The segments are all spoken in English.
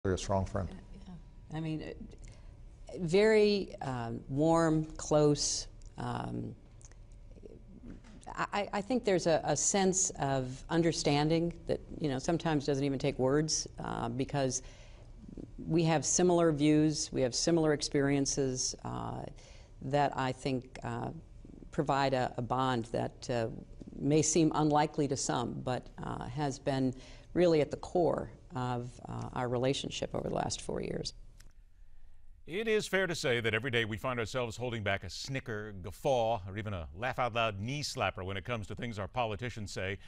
A strong friend. Yeah. I mean, very warm, close. I think there's a sense of understanding that, sometimes doesn't even take words, because we have similar views, we have similar experiences that I think provide a bond that may seem unlikely to some, but has been really at the core of our relationship over the last 4 years. It is fair to say that every day we find ourselves holding back a snicker, guffaw, or even a laugh-out-loud knee slapper when it comes to things our politicians say.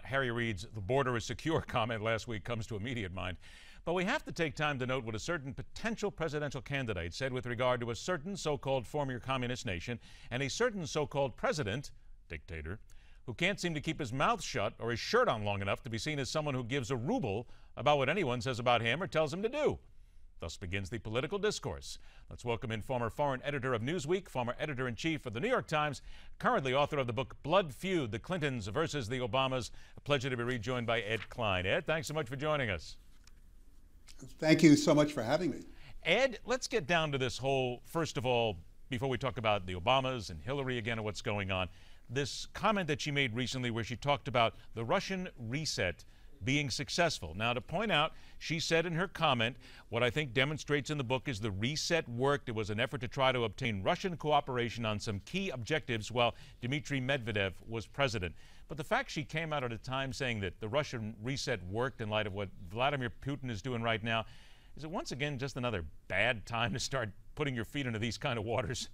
Harry Reid's "the border is secure" comment last week comes to immediate mind. But we have to take time to note what a certain potential presidential candidate said with regard to a certain so-called former communist nation and a certain so-called president, dictator, who can't seem to keep his mouth shut or his shirt on long enough to be seen as someone who gives a ruble about what anyone says about him or tells him to do. Thus begins the political discourse. Let's welcome in former foreign editor of Newsweek, former editor-in-chief of the New York Times, currently author of the book Blood Feud, The Clintons versus the Obamas. A pleasure to be rejoined by Ed Klein. Ed, thanks so much for joining us. Thank you so much for having me. Ed, let's get down to this whole, first of all, before we talk about the Obamas and Hillary again and what's going on, this comment that she made recently where she talked about the Russian reset being successful. Now, to point out, she said in her comment, what I think demonstrates in the book is the reset worked. It was an effort to try to obtain Russian cooperation on some key objectives while Dmitry Medvedev was president. But the fact she came out at a time saying that the Russian reset worked in light of what Vladimir Putin is doing right now, is it once again just another bad time to start putting your feet into these kind of waters?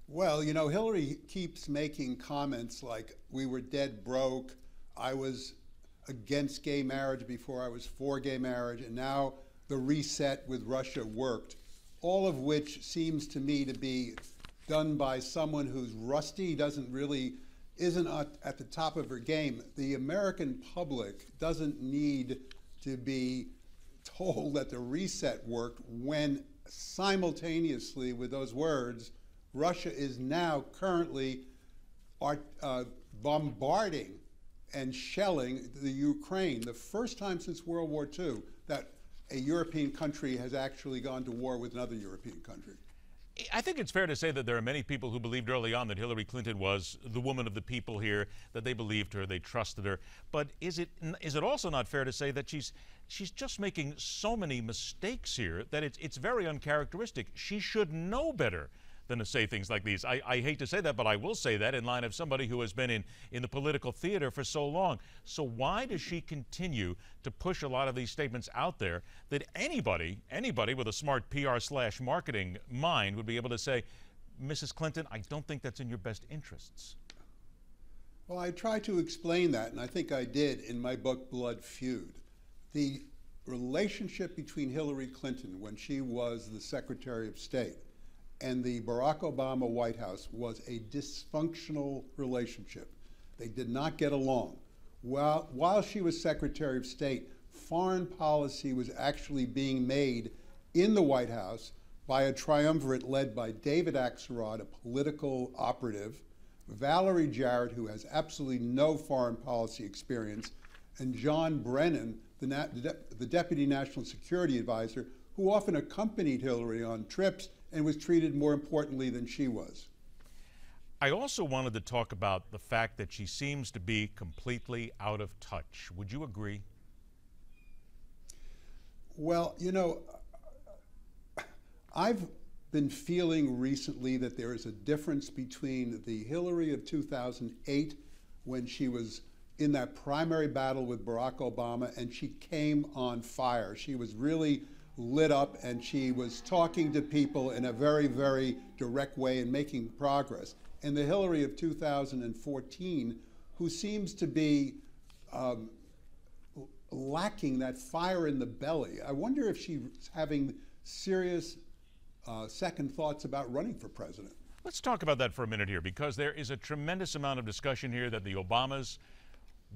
Well, Hillary keeps making comments like, we were dead broke, I was against gay marriage before I was for gay marriage, and now the reset with Russia worked, all of which seems to me to be done by someone who's rusty, isn't at the top of her game. The American public doesn't need to be told that the reset worked when simultaneously with those words, Russia is now currently bombarding and shelling the Ukraine, the first time since World War II that a European country has actually gone to war with another European country. I think it's fair to say that there are many people who believed early on that Hillary Clinton was the woman of the people here, that they believed her, they trusted her. But is it also not fair to say that she's just making so many mistakes here that it's very uncharacteristic? She should know better than to say things like these. I hate to say that, but I will say that in line of somebody who has been in the political theater for so long. So why does she continue to push a lot of these statements out there that anybody with a smart PR/marketing mind would be able to say, Mrs. Clinton, I don't think that's in your best interests? Well, I try to explain that, and I think I did in my book, Blood Feud. The relationship between Hillary Clinton when she was the Secretary of State and the Barack Obama White House was a dysfunctional relationship. They did not get along. While she was Secretary of State, foreign policy was actually being made in the White House by a triumvirate led by David Axelrod, a political operative, Valerie Jarrett, who has absolutely no foreign policy experience, and John Brennan, the Deputy National Security Advisor, who often accompanied Hillary on trips and was treated more importantly than she was. I also wanted to talk about the fact that she seems to be completely out of touch. Would you agree? Well, I've been feeling recently that there is a difference between the Hillary of 2008, when she was in that primary battle with Barack Obama and she came on fire. She was really lit up and she was talking to people in a very, very direct way and making progress. And the Hillary of 2014, who seems to be lacking that fire in the belly. I wonder if she's having serious second thoughts about running for president. Let's talk about that for a minute here, because there is a tremendous amount of discussion here that the Obamas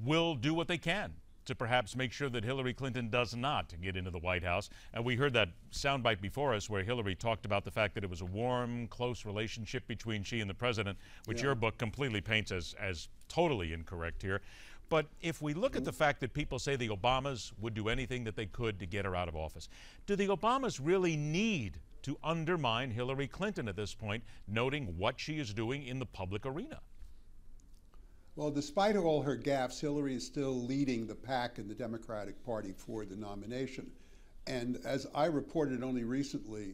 will do what they can to perhaps make sure that Hillary Clinton does not get into the White House. And we heard that soundbite before us where Hillary talked about the fact that it was a warm, close relationship between she and the president, which your book completely paints as totally incorrect here. But if we look at the fact that people say the Obamas would do anything that they could to get her out of office, do the Obamas really need to undermine Hillary Clinton at this point, noting what she is doing in the public arena? Well, despite all her gaffes, Hillary is still leading the pack in the Democratic Party for the nomination. And as I reported only recently,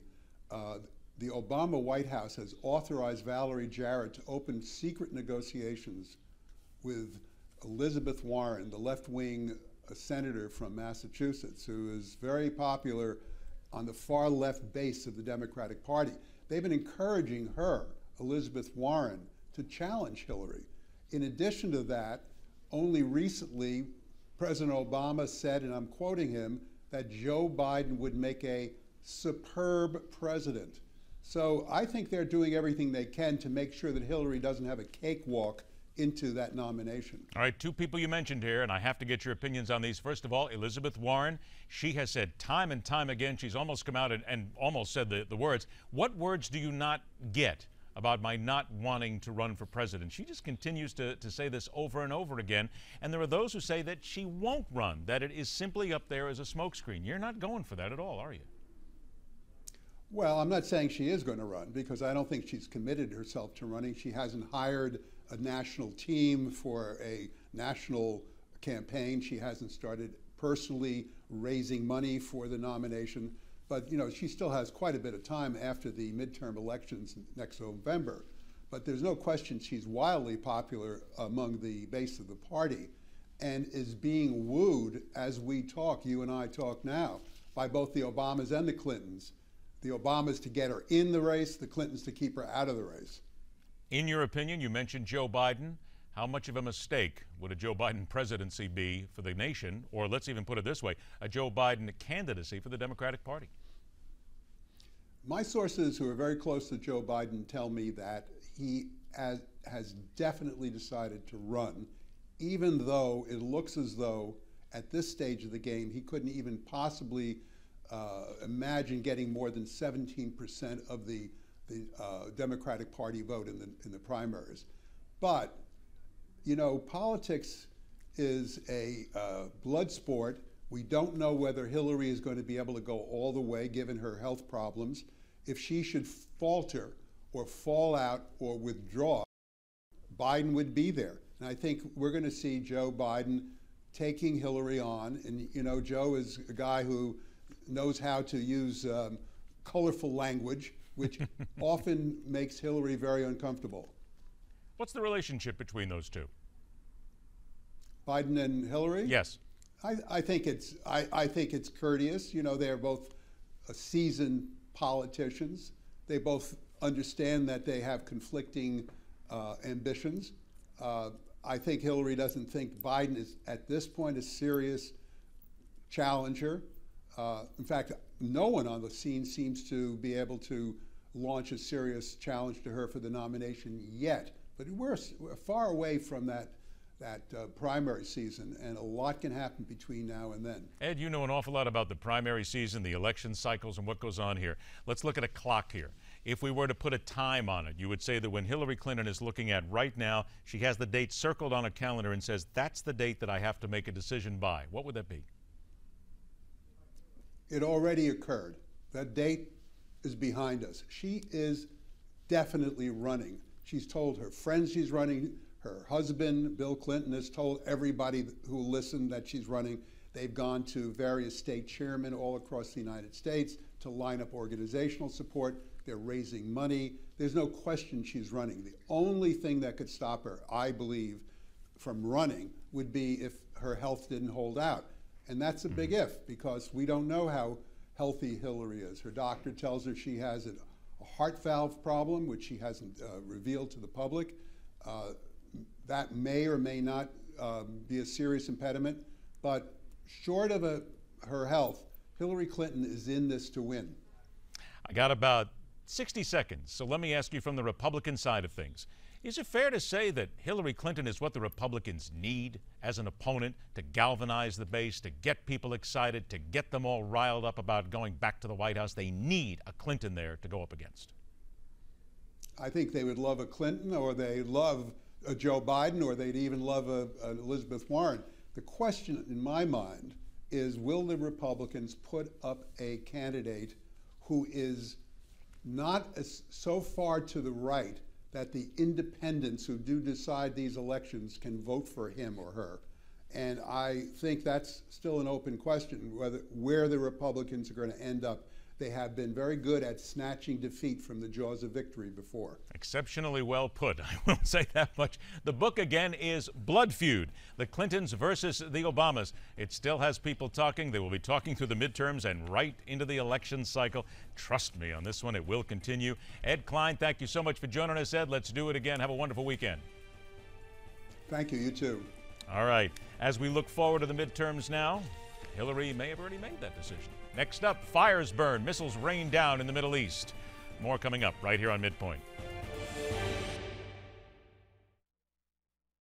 the Obama White House has authorized Valerie Jarrett to open secret negotiations with Elizabeth Warren, the left-wing senator from Massachusetts, who is very popular on the far left base of the Democratic Party. They've been encouraging her, Elizabeth Warren, to challenge Hillary. In addition to that, only recently, President Obama said, and I'm quoting him, that Joe Biden would make a superb president. So I think they're doing everything they can to make sure that Hillary doesn't have a cakewalk into that nomination. All right, two people you mentioned here, and I have to get your opinions on these. First of all, Elizabeth Warren. She has said time and time again, she's almost come out and almost said the words. What words do you not get about my not wanting to run for president? She just continues to say this over and over again. And there are those who say that she won't run, that it is simply up there as a smokescreen. You're not going for that at all, are you? Well, I'm not saying she is going to run, because I don't think she's committed herself to running. She hasn't hired a national team for a national campaign. She hasn't started personally raising money for the nomination. But, you know, she still has quite a bit of time after the midterm elections next November. But there's no question she's wildly popular among the base of the party and is being wooed as we talk, you and I talk now, by both the Obamas and the Clintons. The Obamas to get her in the race, the Clintons to keep her out of the race. In your opinion, you mentioned Joe Biden. How much of a mistake would a Joe Biden presidency be for the nation, or let's even put it this way, a Joe Biden candidacy for the Democratic Party? My sources who are very close to Joe Biden tell me that he has definitely decided to run, even though it looks as though at this stage of the game he couldn't even possibly imagine getting more than 17% of the Democratic Party vote in the primaries. But, you know, politics is a blood sport. We don't know whether Hillary is going to be able to go all the way given her health problems. If she should falter or fall out or withdraw, Biden would be there. And I think we're going to see Joe Biden taking Hillary on. And, you know, Joe is a guy who knows how to use colorful language, which often makes Hillary very uncomfortable. What's the relationship between those two? Biden and Hillary? Yes. I think it's courteous. You know, they're both seasoned politicians. They both understand that they have conflicting ambitions. I think Hillary doesn't think Biden is, at this point, a serious challenger. In fact, no one on the scene seems to be able to launch a serious challenge to her for the nomination yet. But we're far away from that primary season, and a lot can happen between now and then. Ed, you know an awful lot about the primary season, the election cycles, and what goes on here. Let's look at a clock here. If we were to put a time on it, you would say that when Hillary Clinton is looking at right now, she has the date circled on a calendar and says, that's the date that I have to make a decision by. What would that be? It already occurred. That date is behind us. She is definitely running. She's told her friends she's running. Her husband, Bill Clinton, has told everybody who listened that she's running. They've gone to various state chairmen all across the United States to line up organizational support. They're raising money. There's no question she's running. The only thing that could stop her, I believe, from running would be if her health didn't hold out. And that's a big if, because we don't know how healthy Hillary is. Her doctor tells her she has a heart valve problem, which she hasn't revealed to the public. That may or may not be a serious impediment, but short of her health, Hillary Clinton is in this to win. I got about 60 seconds, so let me ask you from the Republican side of things. Is it fair to say that Hillary Clinton is what the Republicans need as an opponent to galvanize the base, to get people excited, to get them all riled up about going back to the White House? They need a Clinton there to go up against. I think they would love a Clinton, or they love a Joe Biden, or they'd even love a Elizabeth Warren. The question in my mind is, will the Republicans put up a candidate who is not so far to the right that the independents who do decide these elections can vote for him or her? And I think that's still an open question, where the Republicans are going to end up. They have been very good at snatching defeat from the jaws of victory before. Exceptionally well put. I will say that much. The book, again, is Blood Feud, the Clintons versus the Obamas. It still has people talking. They will be talking through the midterms and right into the election cycle. Trust me on this one, it will continue. Ed Klein, thank you so much for joining us, Ed. Let's do it again. Have a wonderful weekend. Thank you. You too. All right. As we look forward to the midterms now, Hillary may have already made that decision. Next up, fires burn, missiles rain down in the Middle East. More coming up right here on MidPoint.